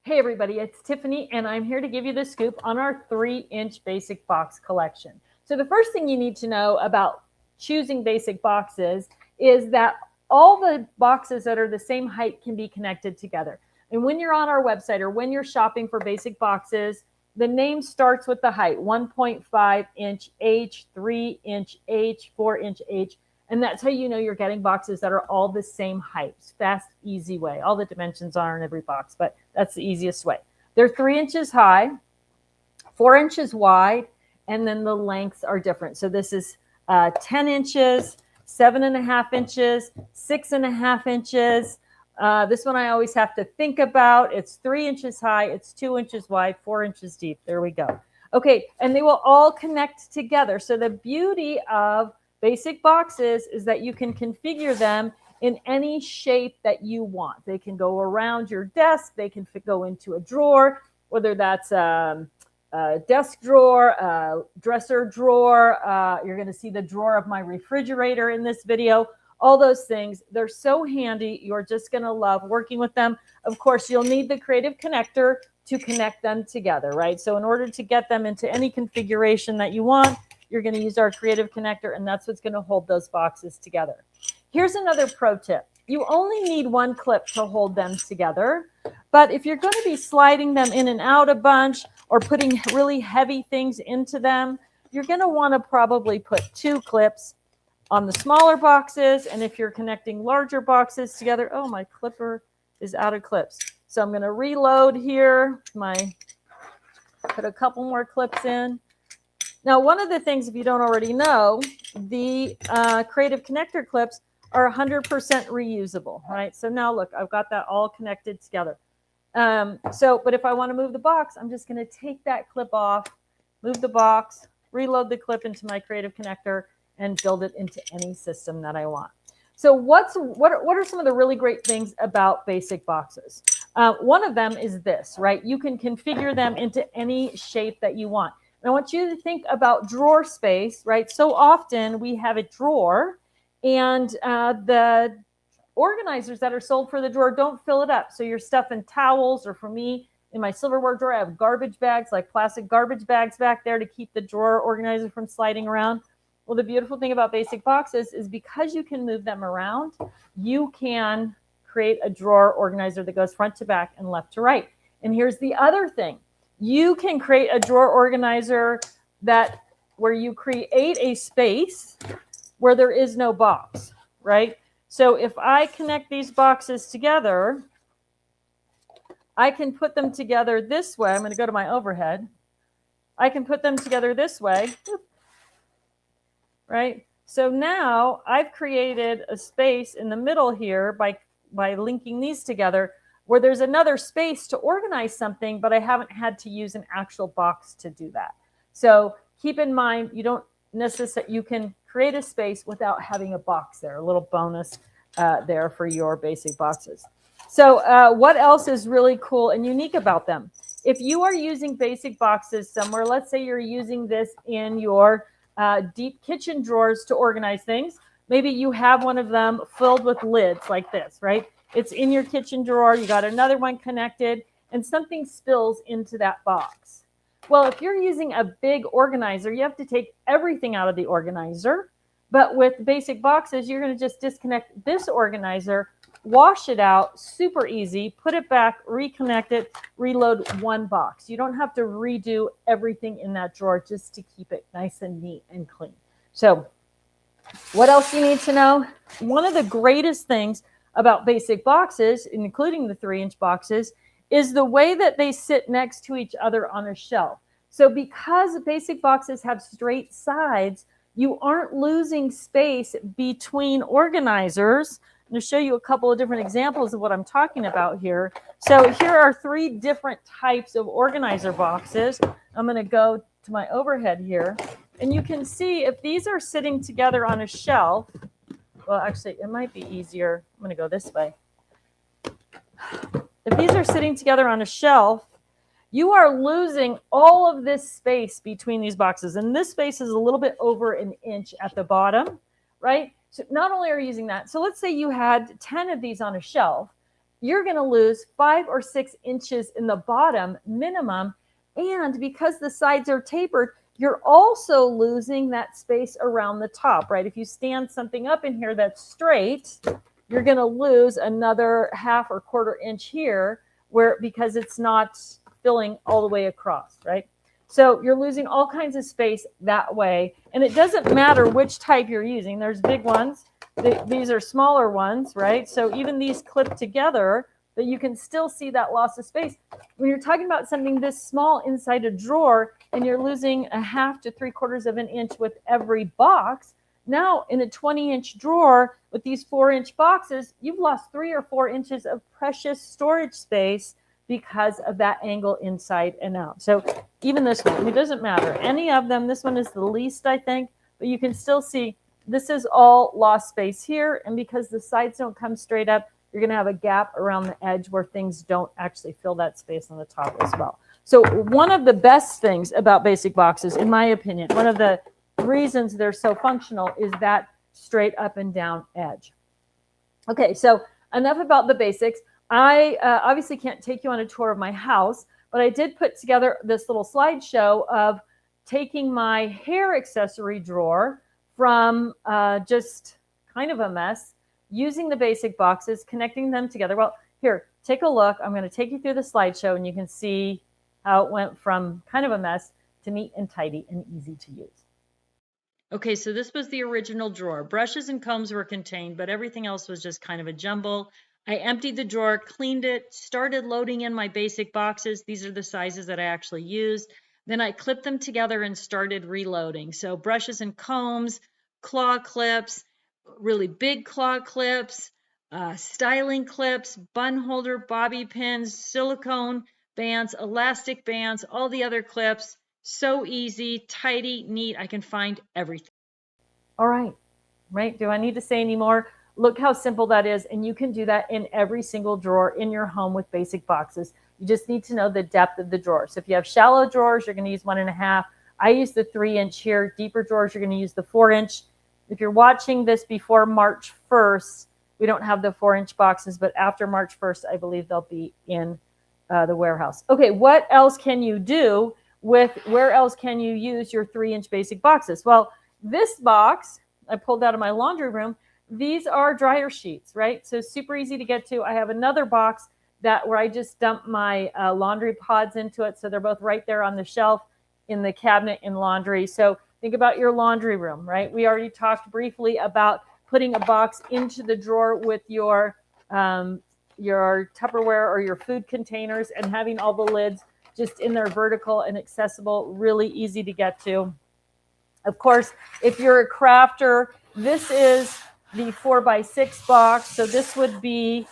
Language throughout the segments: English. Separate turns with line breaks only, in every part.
Hey everybody, it's Tiffany and I'm here to give you the scoop on our 3-inch basic box collection. So the first thing you need to know about choosing basic boxes is that all the boxes that are the same height can be connected together. And when you're on our website or when you're shopping for basic boxes, the name starts with the height, 1.5 inch H, 3 inch H, 4 inch H. And that's how you know you're getting boxes that are all the same height. Fast, easy way. All the dimensions are in every box, but that's the easiest way. They're 3 inches high, 4 inches wide, and then the lengths are different. So this is 10 inches, 7.5 inches, 6.5 inches. This one I always have to think about. It's 3 inches high, it's 2 inches wide, 4 inches deep. There we go. Okay, and they will all connect together. So the beauty of basic boxes is that you can configure them in any shape that you want. They can go around your desk. They can go into a drawer, whether that's a desk drawer, a dresser drawer. You're going to see the drawer of my refrigerator in this video. All those things, they're so handy. You're just going to love working with them. Of course, you'll need the creative connector to connect them together, right? So in order to get them into any configuration that you want, you're going to use our creative connector, and that's what's going to hold those boxes together. Here's another pro tip. You only need one clip to hold them together, but if you're going to be sliding them in and out a bunch or putting really heavy things into them, you're going to want to probably put 2 clips on the smaller boxes, and if you're connecting larger boxes together, oh, my clipper is out of clips. So I'm going to reload here, put a couple more clips in. Now, one of the things, if you don't already know, the creative connector clips are 100% reusable, right? So now look, I've got that all connected together. But if I want to move the box, I'm just going to take that clip off, move the box, reload the clip into my creative connector, and build it into any system that I want. So what are some of the really great things about basic boxes? One of them is this, right? You can configure them into any shape that you want. And I want you to think about drawer space, right? So often we have a drawer and the organizers that are sold for the drawer don't fill it up. So you're stuffing towels, or for me, in my silverware drawer, I have garbage bags, like plastic garbage bags back there to keep the drawer organizer from sliding around. Well, the beautiful thing about basic boxes is because you can move them around, you can create a drawer organizer that goes front to back and left to right. And here's the other thing. You can create a drawer organizer where you create a space where there is no box, right? So if I connect these boxes together, I can put them together this way. I'm going to go to my overhead. I can put them together this way, right? So now I've created a space in the middle here by linking these together, where there's another space to organize something, but I haven't had to use an actual box to do that. So keep in mind, you can create a space without having a box there, a little bonus there for your basic boxes. So what else is really cool and unique about them? If you are using basic boxes somewhere, let's say you're using this in your deep kitchen drawers to organize things. Maybe you have one of them filled with lids like this, right? It's in your kitchen drawer, you got another one connected, and something spills into that box. Well, if you're using a big organizer, you have to take everything out of the organizer. But with basic boxes, you're going to just disconnect this organizer, wash it out, super easy, put it back, reconnect it, reload one box. You don't have to redo everything in that drawer just to keep it nice and neat and clean. So what else you need to know? One of the greatest things about basic boxes, including the 3-inch boxes, is the way that they sit next to each other on a shelf. So because basic boxes have straight sides, you aren't losing space between organizers. I'm going to show you a couple of different examples of what I'm talking about here. So here are 3 different types of organizer boxes. I'm going to go to my overhead here, and you can see if these are sitting together on a shelf. Well, actually, it might be easier. I'm going to go this way. If these are sitting together on a shelf, you are losing all of this space between these boxes. And this space is a little bit over an inch at the bottom, right? So not only are you using that, so let's say you had 10 of these on a shelf, you're going to lose 5 or 6 inches in the bottom minimum. And because the sides are tapered, you're also losing that space around the top, right? If you stand something up in here that's straight, you're going to lose another half or quarter inch here because it's not filling all the way across, right? So you're losing all kinds of space that way. And it doesn't matter which type you're using. There's big ones. These are smaller ones, right? So even these clip together, but you can still see that loss of space. When you're talking about something this small inside a drawer and you're losing a half to 3/4 of an inch with every box, now in a 20-inch drawer with these 4-inch boxes, you've lost 3 or 4 inches of precious storage space because of that angle inside and out. So even this one, it doesn't matter. Any of them, this one is the least, I think, but you can still see this is all lost space here. And because the sides don't come straight up, you're going to have a gap around the edge where things don't actually fill that space on the top as well. So one of the best things about basic boxes, in my opinion, one of the reasons they're so functional is that straight up and down edge. Okay, so enough about the basics. I obviously can't take you on a tour of my house, but I did put together this little slideshow of taking my hair accessory drawer from just kind of a mess, using the basic boxes, connecting them together. Well, here, take a look. I'm going to take you through the slideshow, and you can see how it went from kind of a mess to neat and tidy and easy to use. Okay, so this was the original drawer. Brushes and combs were contained, but everything else was just kind of a jumble. I emptied the drawer, cleaned it, started loading in my basic boxes. These are the sizes that I actually used. Then I clipped them together and started reloading. So brushes and combs, claw clips, really big claw clips, styling clips, bun holder, bobby pins, silicone bands, elastic bands, all the other clips. So easy, tidy, neat. I can find everything. All right. Do I need to say any more? Look how simple that is. And you can do that in every single drawer in your home with basic boxes. You just need to know the depth of the drawer. So if you have shallow drawers, you're going to use 1.5. I use the 3-inch here. Deeper drawers, you're going to use the 4-inch. If you're watching this before March 1st, we don't have the 4-inch boxes, but after March 1st, I believe they'll be in the warehouse. Okay, what else can you do where else can you use your 3-inch basic boxes? Well, this box I pulled out of my laundry room. These are dryer sheets, right? So super easy to get to. I have another box where I just dump my laundry pods into it. So they're both right there on the shelf in the cabinet in laundry. So think about your laundry room, right? We already talked briefly about putting a box into the drawer with your Tupperware or your food containers and having all the lids just in there vertical and accessible, really easy to get to. Of course, if you're a crafter, this is the 4x6 box. So this would be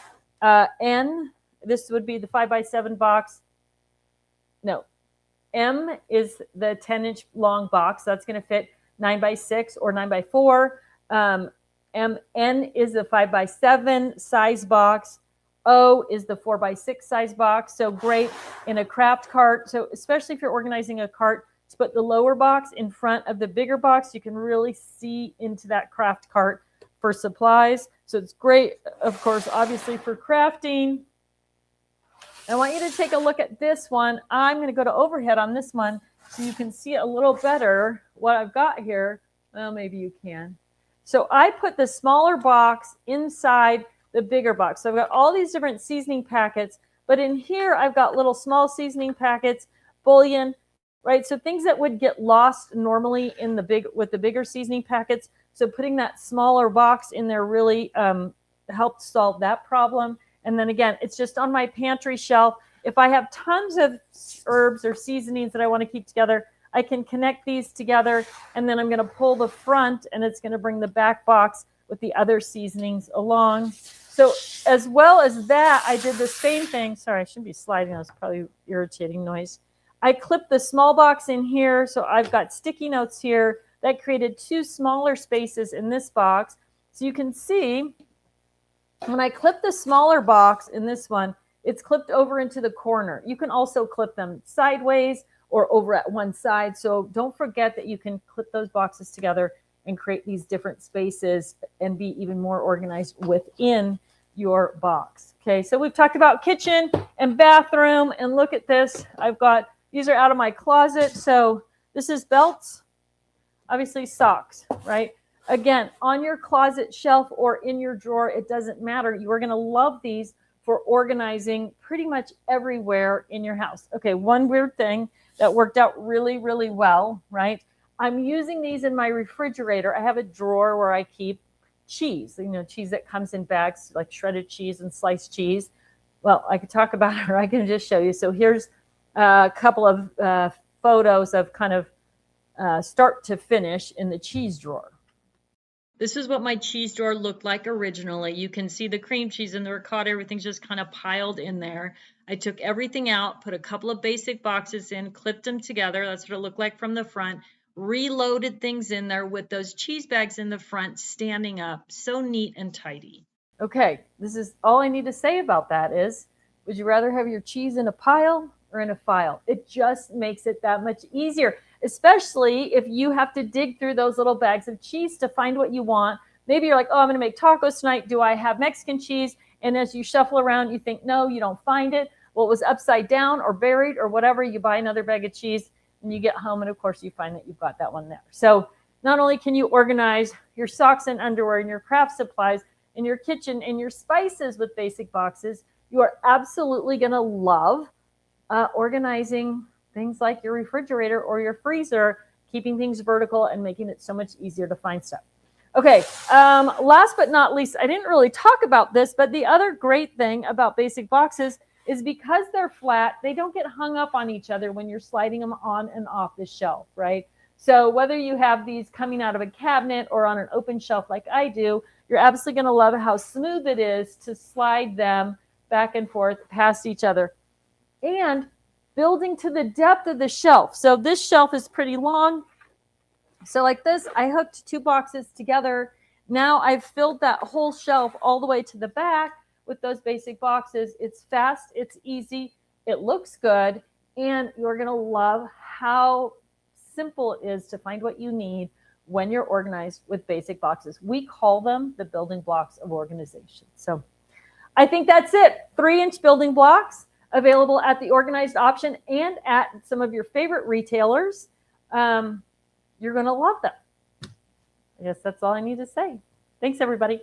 N. This would be the 5x7 box. No, M is the 10-inch long box. That's going to fit 9x6 or 9x4. N is the 5x7 size box. O is the 4x6 size box. So great in a craft cart. So especially if you're organizing a cart, to put the lower box in front of the bigger box, you can really see into that craft cart for supplies. So it's great, of course, obviously for crafting. I want you to take a look at this one. I'm going to go to overhead on this one so you can see a little better what I've got here. Well, maybe you can. So I put the smaller box inside the bigger box. So I've got all these different seasoning packets, but in here I've got little small seasoning packets, bouillon, right? So things that would get lost normally with the bigger seasoning packets. So putting that smaller box in there really helped solve that problem. And then again, it's just on my pantry shelf. If I have tons of herbs or seasonings that I want to keep together, I can connect these together, and then I'm going to pull the front, and it's going to bring the back box with the other seasonings along. So as well as that, I did the same thing. Sorry, I shouldn't be sliding. That was probably irritating noise. I clipped the small box in here. So I've got sticky notes here. That created 2 smaller spaces in this box. So you can see when I clip the smaller box in this one, it's clipped over into the corner. You can also clip them sideways or over at one side. So don't forget that you can clip those boxes together and create these different spaces and be even more organized within your box. Okay, so we've talked about kitchen and bathroom, and look at this. These are out of my closet. So this is belts, obviously socks, right? Again, on your closet shelf or in your drawer, it doesn't matter. You are going to love these for organizing pretty much everywhere in your house. Okay, one weird thing that worked out really, really well, right? I'm using these in my refrigerator. I have a drawer where I keep cheese, cheese that comes in bags, like shredded cheese and sliced cheese. Well, I could talk about it, or I can just show you. So here's a couple of photos of kind of start to finish in the cheese drawer. This is what my cheese drawer looked like originally. You can see the cream cheese and the ricotta, everything's just kind of piled in there. I took everything out, put a couple of basic boxes in, clipped them together. That's what it looked like from the front. Reloaded things in there with those cheese bags in the front standing up. So neat and tidy. Okay, this is all I need to say about that is, would you rather have your cheese in a pile or in a file? It just makes it that much easier, especially if you have to dig through those little bags of cheese to find what you want. Maybe you're like, oh, I'm going to make tacos tonight. Do I have Mexican cheese? And as you shuffle around, you think, no, you don't find it. Well, it was upside down or buried or whatever. You buy another bag of cheese and you get home, and of course you find that you've got that one there. So not only can you organize your socks and underwear and your craft supplies in your kitchen and your spices with basic boxes, you are absolutely going to love organizing things like your refrigerator or your freezer, keeping things vertical and making it so much easier to find stuff. Okay, last but not least, I didn't really talk about this, but the other great thing about basic boxes is because they're flat, they don't get hung up on each other when you're sliding them on and off the shelf, right? So whether you have these coming out of a cabinet or on an open shelf like I do, you're absolutely going to love how smooth it is to slide them back and forth past each other. And building to the depth of the shelf. So this shelf is pretty long. So like this, I hooked two boxes together. Now I've filled that whole shelf all the way to the back with those basic boxes. It's fast, it's easy, it looks good, and you're going to love how simple it is to find what you need when you're organized with basic boxes. We call them the building blocks of organization. So I think that's it. 3-inch building blocks available at the organized option and at some of your favorite retailers. You're going to love them. I guess that's all I need to say. Thanks, everybody.